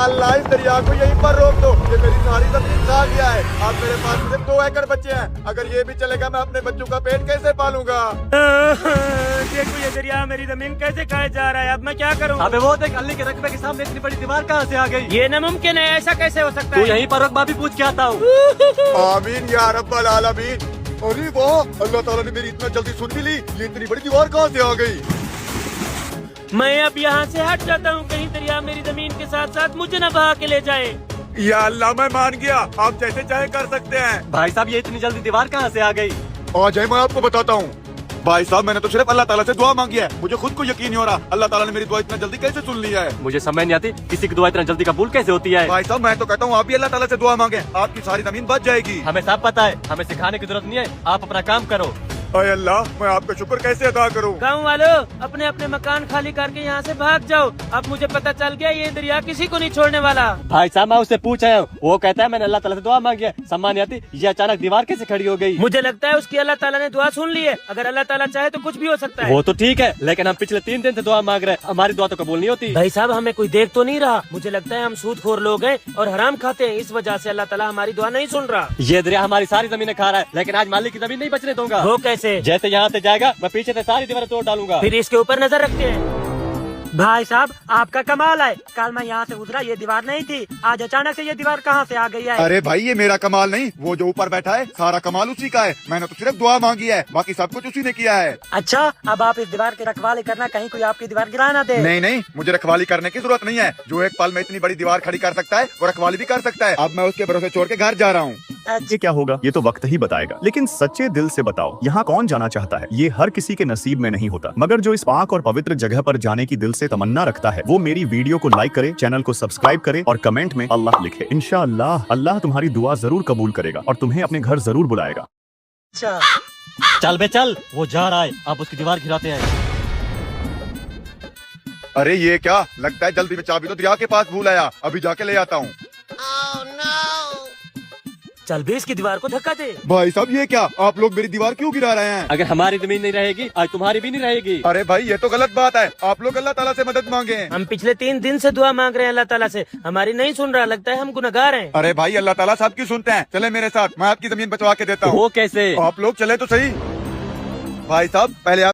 अल्लाह इस दरिया को यहीं पर रोक दो, ये मेरी सारी जमीन खा गया है। अब मेरे पास सिर्फ 2 एकड़ बचे हैं, अगर ये भी चलेगा मैं अपने बच्चों का पेट कैसे पालूंगा? देखो ये दरिया मेरी जमीन कैसे खाए जा रहा है, अब मैं क्या करूँ? अबे वो देख, अली के रकबे के सामने इतनी बड़ी दीवार कहाँ से आ गई? ये नामुमकिन है, ऐसा कैसे हो सकता तू है? यहीं पर रुक, मैं भी पूछ के आता हूँ। आमीन या रब्बल आलमीन। अरे वाह, अल्लाह ताला ने मेरी इतना जल्दी सुन भी ली। ये इतनी बड़ी दीवार कहाँ से आ गई? मैं अब यहाँ से हट जाता हूँ, कहीं दरिया मेरी जमीन के साथ साथ मुझे न बहा के ले जाए। या अल्लाह, मैं मान गया, आप जैसे चाहे कर सकते हैं। भाई साहब, ये इतनी जल्दी दीवार कहाँ से आ गई? आ जाए, मैं आपको बताता हूँ। भाई साहब, मैंने तो सिर्फ अल्लाह ताला से दुआ मांगी है, मुझे खुद को यकीन नहीं हो रहा अल्लाह ताला ने मेरी दुआ इतना जल्दी कैसे सुन लिया है। मुझे समझ नहीं आती किसी की दुआ इतना जल्दी कबूल कैसे होती है। भाई साहब, मैं तो कहता हूँ आप भी अल्लाह ताला से दुआ मांगे, आपकी सारी जमीन बच जाएगी। हमें सब पता है, हमें सिखाने की जरूरत नहीं है, आप अपना काम करो। अरे अल्लाह, मैं आपका शुक्र कैसे अदा करूँ? गाँव वालों, अपने अपने मकान खाली करके यहाँ से भाग जाओ। अब मुझे पता चल गया ये दरिया किसी को नहीं छोड़ने वाला। भाई साहब, मैं उससे पूछ आया हूँ, वो कहता है मैंने अल्लाह ताला से दुआ मांगी है, सम्मान आती, ये अचानक दीवार कैसे खड़ी हो गई? मुझे लगता है उसकी अल्लाह ताला ने दुआ सुन ली है, अगर अल्लाह ताला चाहे तो कुछ भी हो सकता है। वो तो ठीक है, लेकिन हम पिछले 3 दिन से दुआ मांग रहे हैं, हमारी दुआ तो कबूल नहीं होती। भाई साहब, हमें कोई देख तो नहीं रहा, मुझे लगता है हम सूदखोर लोग हैं और हराम खाते हैं, इस वजह से अल्लाह ताला हमारी दुआ नहीं सुन रहा। ये दरिया हमारी सारी जमीनें खा रहा है, लेकिन आज मालिक की जमीन नहीं बचने दूंगा। वो कैसे? जैसे यहाँ से जाएगा, मैं पीछे से सारी दीवारें तोड़ डालूंगा। फिर इसके ऊपर नजर रखते हैं। भाई साहब, आपका कमाल है, कल मैं यहाँ से उतरा ये दीवार नहीं थी, आज अचानक से ये दीवार कहाँ से आ गई है? अरे भाई, ये मेरा कमाल नहीं, वो जो ऊपर बैठा है सारा कमाल उसी का है। मैंने तो सिर्फ दुआ मांगी है, बाकी सब कुछ उसी ने किया है। अच्छा, अब आप इस दीवार की रखवाली करना, कहीं कोई आपकी दीवार गिरा ना दे। नहीं नहीं, मुझे रखवाली करने की जरूरत नहीं है। जो एक पल में इतनी बड़ी दीवार खड़ी कर सकता है वो रखवाली भी कर सकता है। अब मैं उसके भरोसे छोड़ के घर जा रहा हूँ। ये क्या होगा ये तो वक्त ही बताएगा, लेकिन सच्चे दिल से बताओ, यहाँ कौन जाना चाहता है? ये हर किसी के नसीब में नहीं होता, मगर जो इस पाक और पवित्र जगह पर जाने की दिल से तमन्ना रखता है वो मेरी वीडियो को लाइक करे, चैनल को सब्सक्राइब करे और कमेंट में अल्लाह लिखे। इंशाअल्लाह अल्लाह तुम्हारी दुआ जरूर कबूल करेगा और तुम्हें अपने घर जरूर बुलाएगा। अच्छा, चल बे चल, वो जा रहा है, आप उसकी दीवार गिराते हैं। अरे ये क्या, लगता है जल्दी में चाबी तो दरिया के पास भूल आया, अभी जाके ले आता हूँ। चल भी इसकी दीवार को धक्का दे। भाई साहब, ये क्या, आप लोग मेरी दीवार क्यों गिरा रहे हैं? अगर हमारी जमीन नहीं रहेगी, आज तुम्हारी भी नहीं रहेगी। अरे भाई, ये तो गलत बात है, आप लोग अल्लाह ताला से मदद मांगे। हम पिछले 3 दिन से दुआ मांग रहे हैं अल्लाह ताला से, हमारी नहीं सुन रहा, लगता है हम गुनहगार हैं। अरे भाई, अल्लाह ताला सबकी सुनते हैं, चले मेरे साथ, मैं आपकी जमीन बचवा के देता हूँ। वो कैसे? आप लोग चले तो सही। भाई साहब, पहले आप